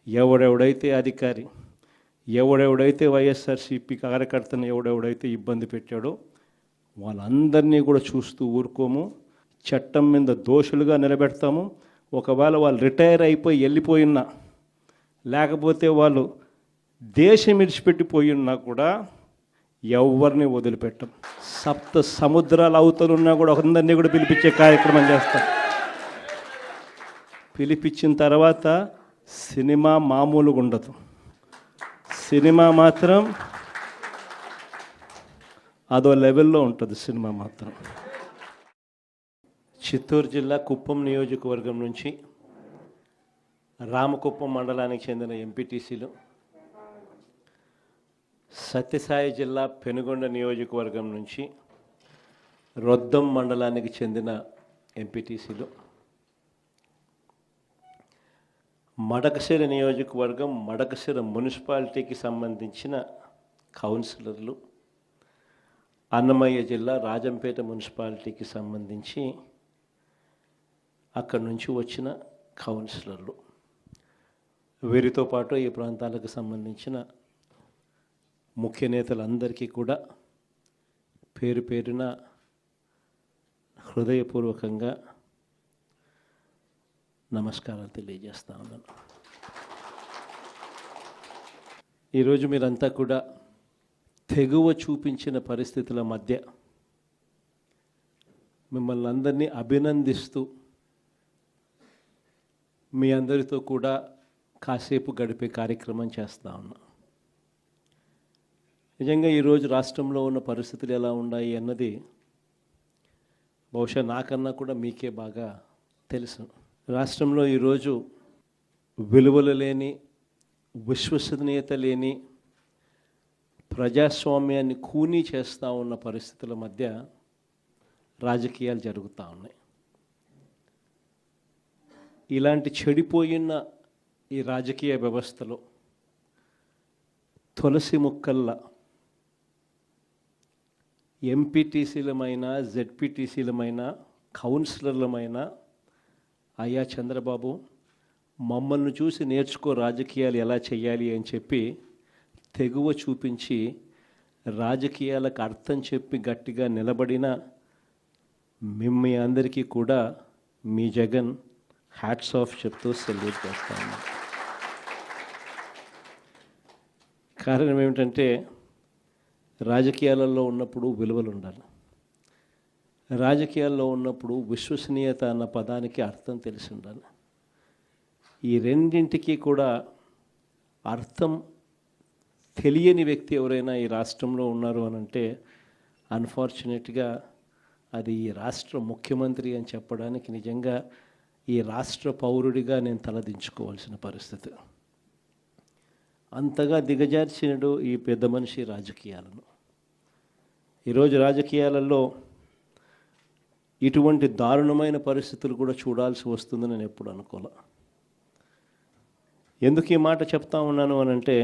ఎవడెవడైతే అధికారి, ఎవడెవడైతే వైఎస్ఆర్సీపీ కార్యకర్తను ఎవడెవడైతే ఇబ్బంది పెట్టాడో వాళ్ళందరినీ కూడా చూస్తూ ఊరుకోము. చట్టం మీద దోషులుగా నిలబెడతాము. ఒకవేళ వాళ్ళు రిటైర్ అయిపోయి వెళ్ళిపోయినా, లేకపోతే వాళ్ళు దేశం విడిచిపెట్టిపోయినా కూడా ఎవరిని వదిలిపెట్టం. సప్త సముద్రాల అవతలున్నా కూడా అందరినీ కూడా పిలిపించే కార్యక్రమం చేస్తాం. పిలిపించిన తర్వాత సినిమా మామూలుగా ఉండదు. సినిమా మాత్రం అదో లెవెల్లో ఉంటుంది. సినిమా మాత్రం. చిత్తూరు జిల్లా కుప్పం నియోజకవర్గం నుంచి రామకుప్పం మండలానికి చెందిన ఎంపీటీసీలు, సత్యసాయి జిల్లా పెనుగొండ నియోజకవర్గం నుంచి రొద్దం మండలానికి చెందిన ఎంపీటీసీలు, మడకశిర నియోజకవర్గం మడకశిర మున్సిపాలిటీకి సంబంధించిన కౌన్సిలర్లు, అన్నమయ్య జిల్లా రాజంపేట మున్సిపాలిటీకి సంబంధించి అక్కడి నుంచి వచ్చిన కౌన్సిలర్లు, వీరితో పాటు ఈ ప్రాంతాలకు సంబంధించిన ముఖ్య నేతలందరికీ కూడా పేరు పేరున హృదయపూర్వకంగా నమస్కారాలు తెలియజేస్తా ఉన్నాను. ఈరోజు మీరంతా కూడా తెగువ చూపించిన పరిస్థితుల మధ్య మిమ్మల్ని అందరినీ అభినందిస్తూ మీ అందరితో కూడా కాసేపు గడిపే కార్యక్రమం చేస్తూ ఉన్నాం. నిజంగా ఈరోజు రాష్ట్రంలో ఉన్న పరిస్థితులు ఎలా ఉన్నాయి అన్నది బహుశా నాకన్నా కూడా మీకే బాగా తెలుసు. రాష్ట్రంలో ఈరోజు విలువలు లేని, విశ్వసనీయత లేని, ప్రజాస్వామ్యాన్ని కూనీ చేస్తూ ఉన్న పరిస్థితుల మధ్య రాజకీయాలు జరుగుతూ ఉన్నాయి. ఇలాంటి చెడిపోయిన ఈ రాజకీయ వ్యవస్థలో తులసి ముక్కల్లా ఎంపీటీసీలమైన, జెడ్పీటీసీలమైన, కౌన్సిలర్లమైన అయ్యా చంద్రబాబు మమ్మల్ని చూసి నేర్చుకో రాజకీయాలు ఎలా చేయాలి అని చెప్పి తెగువ చూపించి రాజకీయాలకు అర్థం చెప్పి గట్టిగా నిలబడిన మీ అందరికీ కూడా మీ జగన్ హ్యాట్స్ ఆఫ్ చెప్తూ సెల్యూట్ చేస్తాను. కారణం ఏమిటంటే రాజకీయాలలో ఉన్నప్పుడు విలువలు ఉండాలి. రాజకీయాల్లో ఉన్నప్పుడు విశ్వసనీయత అన్న పదానికి అర్థం తెలిసి ఉండాలి. ఈ రెండింటికి కూడా అర్థం తెలియని వ్యక్తి ఎవరైనా ఈ రాష్ట్రంలో ఉన్నారు అని అంటే అన్ఫార్చునేట్గా అది ఈ రాష్ట్ర ముఖ్యమంత్రి అని చెప్పడానికి నిజంగా ఈ రాష్ట్ర పౌరుడిగా నేను తలదించుకోవాల్సిన పరిస్థితి. అంతగా దిగజార్చినడు ఈ పెద్ద మనిషి రాజకీయాలను. ఈరోజు రాజకీయాలలో ఇటువంటి దారుణమైన పరిస్థితులు కూడా చూడాల్సి వస్తుందని నేను ఎప్పుడు అనుకోలే. ఎందుకు ఈ మాట చెప్తా ఉన్నాను అని అంటే,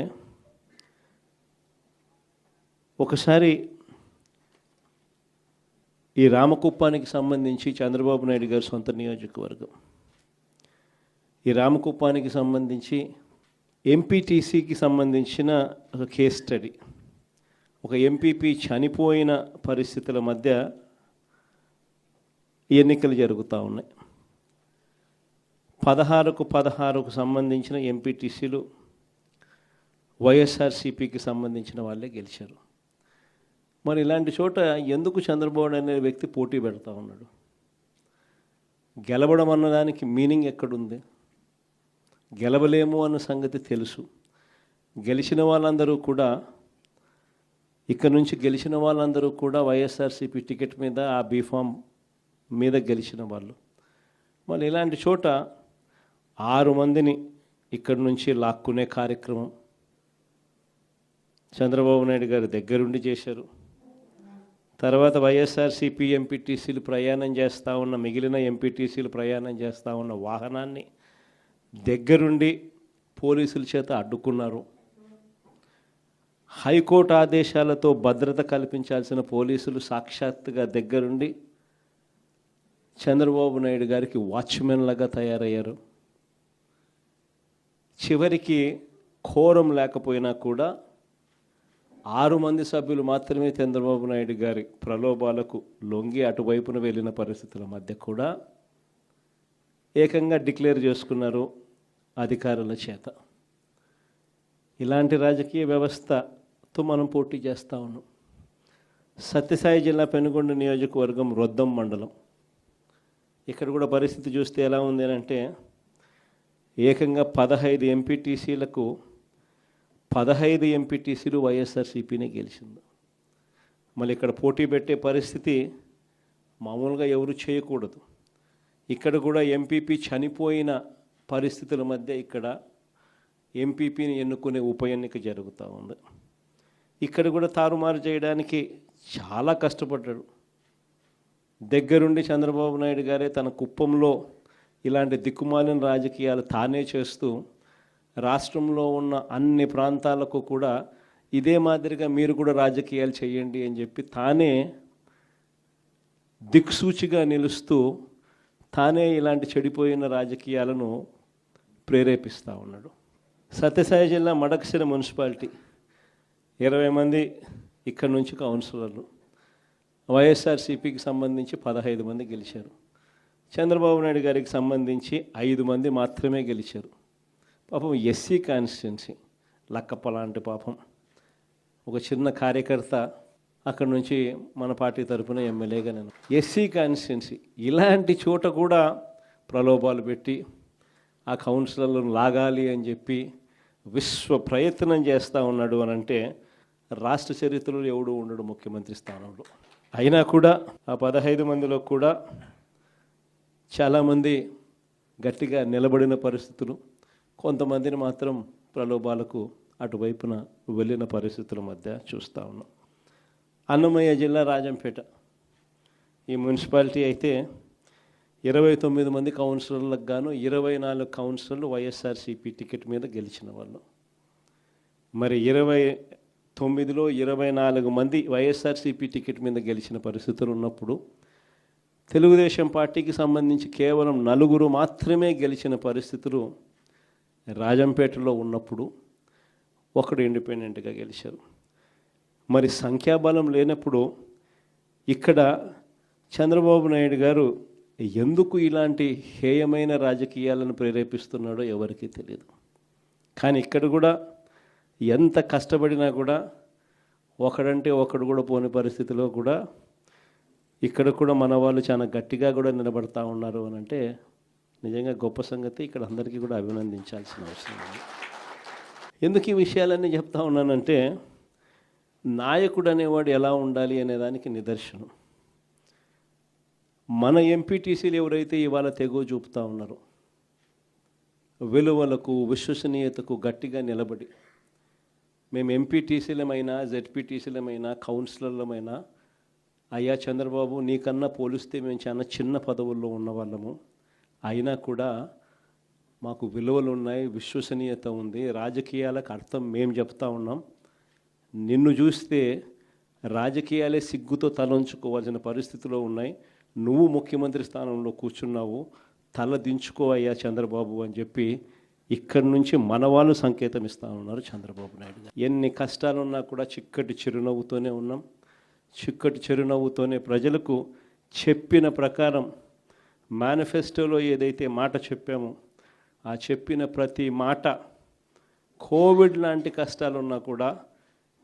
ఒకసారి ఈ రామకుప్పానికి సంబంధించి చంద్రబాబు నాయుడు గారి సొంత నియోజకవర్గం, ఈ రామకుప్పానికి సంబంధించి ఎంపీటీసీకి సంబంధించిన ఒక కేస్ స్టడీ, ఒక ఎంపీపీ చనిపోయిన పరిస్థితుల మధ్య ఎన్నికలు జరుగుతూ ఉన్నాయి. 16కు సంబంధించిన ఎంపీటీసీలు వైఎస్ఆర్సీపీకి సంబంధించిన వాళ్ళే గెలిచారు. మరి ఇలాంటి చోట ఎందుకు చంద్రబాబు అనే వ్యక్తి పోటీ పెడతా ఉన్నాడు? గెలవడం అన్నదానికి మీనింగ్ ఎక్కడుంది? గెలవలేము అన్న సంగతి తెలుసు. గెలిచిన వాళ్ళందరూ కూడా, ఇక్కడ నుంచి గెలిచిన వాళ్ళందరూ కూడా వైఎస్ఆర్సీపీ టికెట్ మీద, ఆ బీఫామ్ మీద గెలిచిన వాళ్ళు. మళ్ళీ ఇలాంటి చోట 6 మందిని ఇక్కడి నుంచి లాక్కునే కార్యక్రమం చంద్రబాబు నాయుడు గారు దగ్గరుండి చేశారు. తర్వాత వైఎస్ఆర్సీపీ ఎంపీటీసీలు ప్రయాణం చేస్తూ ఉన్న, మిగిలిన ఎంపీటీసీలు ప్రయాణం చేస్తూ ఉన్న వాహనాన్ని దగ్గరుండి పోలీసుల చేత అడ్డుకున్నారు. హైకోర్టు ఆదేశాలతో భద్రత కల్పించాల్సిన పోలీసులు సాక్షాత్తుగా దగ్గరుండి చంద్రబాబు నాయుడు గారికి వాచ్మెన్ లాగా తయారయ్యారు. చివరికి కోరం లేకపోయినా కూడా 6 మంది సభ్యులు మాత్రమే చంద్రబాబు నాయుడు గారి ప్రలోభాలకు లొంగి అటువైపున వెళ్ళిన పరిస్థితుల మధ్య కూడా ఏకంగా డిక్లేర్ చేసుకున్నారు అధికారుల చేత. ఇలాంటి రాజకీయ వ్యవస్థతో మనం పోటీ చేస్తూ ఉన్నాం. సత్యసాయి జిల్లా పెనుగొండ నియోజకవర్గం రొద్దం మండలం, ఇక్కడ కూడా పరిస్థితి చూస్తే ఎలా ఉంది అంటే ఏకంగా 15 ఎంపీటీసీలకు 15 ఎంపీటీసీలు వైఎస్ఆర్సీపీనే గెలిచింది. మళ్ళీ ఇక్కడ పోటీ పెట్టే పరిస్థితి మామూలుగా ఎవరు చేయకూడదు. ఇక్కడ కూడా ఎంపీపీ చనిపోయిన పరిస్థితుల మధ్య ఇక్కడ ఎంపీపీని ఎన్నుకునే ఉప ఎన్నిక జరుగుతూ ఉంది. ఇక్కడ కూడా తారుమారు చేయడానికి చాలా కష్టపడ్డాడు. దగ్గరుండి చంద్రబాబు నాయుడు గారే తన కుప్పంలో ఇలాంటి దిక్కుమాలిన రాజకీయాలు తానే చేస్తూ రాష్ట్రంలో ఉన్న అన్ని ప్రాంతాలకు కూడా ఇదే మాదిరిగా మీరు కూడా రాజకీయాలు చేయండి అని చెప్పి తానే దిక్సూచిగా నిలుస్తూ తానే ఇలాంటి చెడిపోయిన రాజకీయాలను ప్రేరేపిస్తూ ఉన్నాడు. సత్యసాయి జిల్లా మడకశిర మున్సిపాలిటీ 20 మంది ఇక్కడి నుంచి కౌన్సిలర్లు, వైఎస్ఆర్సీపీకి సంబంధించి 15 మంది గెలిచారు. చంద్రబాబు నాయుడు గారికి సంబంధించి 5 మంది మాత్రమే గెలిచారు. పాపం ఎస్సీ కాన్స్టిట్యున్సీ లక్కప్ప లాంటి పాపం ఒక చిన్న కార్యకర్త అక్కడ నుంచి మన పార్టీ తరఫున ఎమ్మెల్యేగా నేను ఎస్సీ కాన్స్టిట్యున్సీ ఇలాంటి చోట కూడా ప్రలోభాలు పెట్టి ఆ కౌన్సిలర్లను లాగాలి అని చెప్పి విశ్వ ప్రయత్నం చేస్తూ ఉన్నాడు అని అంటే రాష్ట్ర చరిత్రలో ఎవడు ఉండడు ముఖ్యమంత్రి స్థానంలో. అయినా కూడా ఆ 15 మందిలో కూడా చాలామంది గట్టిగా నిలబడిన పరిస్థితులు, కొంతమందిని మాత్రం ప్రలోభాలకు అటువైపున వెళ్ళిన పరిస్థితుల మధ్య చూస్తూ ఉన్నాం. అన్నమయ్య జిల్లా రాజంపేట ఈ మున్సిపాలిటీ అయితే 29 మంది కౌన్సిలర్లకు గాను 24 కౌన్సిలర్లు వైఎస్ఆర్సీపీ టికెట్ మీద గెలిచిన వాళ్ళు. మరి 29లో 24 మంది వైఎస్ఆర్సీపీ టికెట్ మీద గెలిచిన పరిస్థితులు ఉన్నప్పుడు తెలుగుదేశం పార్టీకి సంబంధించి కేవలం 4 మాత్రమే గెలిచిన పరిస్థితులు రాజంపేటలో ఉన్నప్పుడు ఒకడు ఇండిపెండెంట్గా గెలిచారు. మరి సంఖ్యాబలం లేనప్పుడు ఇక్కడ చంద్రబాబు నాయుడు గారు ఎందుకు ఇలాంటి హేయమైన రాజకీయాలను ప్రేరేపిస్తున్నాడో ఎవరికీ తెలియదు. కానీ ఇక్కడ కూడా ఎంత కష్టపడినా కూడా ఒకడంటే ఒకడు కూడా పోని పరిస్థితిలో కూడా ఇక్కడ కూడా మన వాళ్ళు చాలా గట్టిగా కూడా నిలబడతా ఉన్నారు అని అంటే నిజంగా గొప్ప సంగతి. ఇక్కడ అందరికీ కూడా అభినందించాల్సిన అవసరం ఉంది. ఎందుకు ఈ విషయాలన్నీ చెప్తా ఉన్నానంటే నాయకుడు అనేవాడు ఎలా ఉండాలి అనేదానికి నిదర్శనం. మన ఎంపీటీసీలు ఎవరైతే ఇవాళ తెగో చూపుతూ ఉన్నారో విలువలకు విశ్వసనీయతకు గట్టిగా నిలబడి మేము ఎంపీటీసీలమైనా జెడ్పీటీసీలమైనా కౌన్సిలర్లమైనా అయ్యా చంద్రబాబు నీకన్నా పోలిస్తే మేము చాలా చిన్న పదవుల్లో ఉన్నవాళ్ళము, అయినా కూడా మాకు విలువలు ఉన్నాయి, విశ్వసనీయత ఉంది, రాజకీయాలకు అర్థం మేము చెప్తా ఉన్నాం, నిన్ను చూస్తే రాజకీయాలే సిగ్గుతో తలంచుకోవాల్సిన పరిస్థితిలో ఉన్నాయి, నువ్వు ముఖ్యమంత్రి స్థానంలో కూర్చున్నావు, తల దించుకో అయ్యా చంద్రబాబు అని చెప్పి ఇక్కడి నుంచి మన వాళ్ళు సంకేతం ఇస్తూ ఉన్నారు చంద్రబాబు నాయుడు గారు. ఎన్ని కష్టాలున్నా కూడా చిక్కటి చిరునవ్వుతోనే ఉన్నాం. చిక్కటి చిరునవ్వుతోనే ప్రజలకు చెప్పిన ప్రకారం మేనిఫెస్టోలో ఏదైతే మాట చెప్పామో ఆ చెప్పిన ప్రతి మాట కోవిడ్ లాంటి కష్టాలున్నా కూడా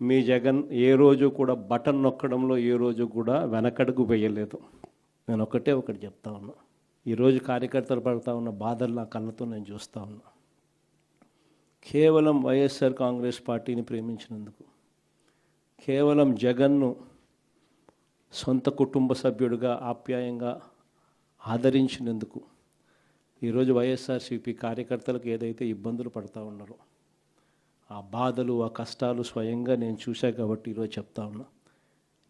మీ జగన్ ఏ రోజు కూడా బటన్ నొక్కడంలో ఏ రోజు కూడా వెనకడుగు వేయలేదు. నేను ఒకటి చెప్తా ఉన్నా. ఈరోజు కార్యకర్తలు పడుతూ ఉన్న బాధలు నా కళ్ళతో నేను చూస్తూ ఉన్నా. కేవలం వైఎస్ఆర్ కాంగ్రెస్ పార్టీని ప్రేమించినందుకు, కేవలం జగన్ను సొంత కుటుంబ సభ్యుడిగా ఆప్యాయంగా ఆదరించినందుకు ఈరోజు వైఎస్ఆర్సీపీ కార్యకర్తలకు ఏదైతే ఇబ్బందులు పడుతూ ఉన్నారో ఆ బాధలు ఆ కష్టాలు స్వయంగా నేను చూశా కాబట్టి ఈరోజు చెప్తా ఉన్నా.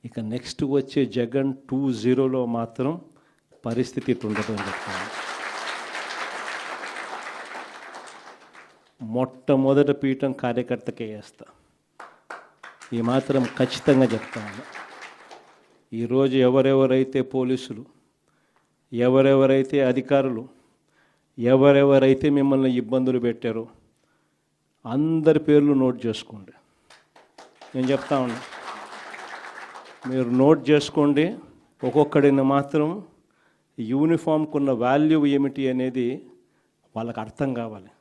ఇక నెక్స్ట్ వచ్చే జగన్ 2.0లో మాత్రం పరిస్థితి ఉండదు అని చెప్తాను. మొట్టమొదటి పీఠం కార్యకర్తకే వేస్తా, ఈ మాత్రం ఖచ్చితంగా చెప్తాను. ఈరోజు ఎవరెవరైతే పోలీసులు, ఎవరెవరైతే అధికారులు, ఎవరెవరైతే మిమ్మల్ని ఇబ్బందులు పెట్టారో అందరి పేర్లు నోట్ చేసుకోండి. నేను చెప్తా ఉన్నా, మీరు నోట్ చేసుకోండి. ఒక్కొక్కడిని మాత్రం యూనిఫామ్కు ఉన్న వాల్యూ ఏమిటి అనేది వాళ్ళకి అర్థం కావాలి.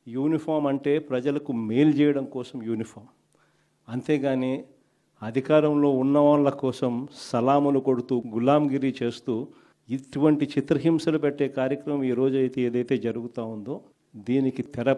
యూనిఫామ్ అంటే ప్రజలకు మేలు చేయడం కోసం యూనిఫామ్, అంతేగాని అధికారంలో ఉన్న వాళ్ళ కోసం సలాములు కొడుతూ గులాంగిరి చేస్తూ ఇటువంటి చిత్రహింసలు పెట్టే కార్యక్రమం ఈరోజు అయితే ఏదైతే జరుగుతూ ఉందో దీనికి తెర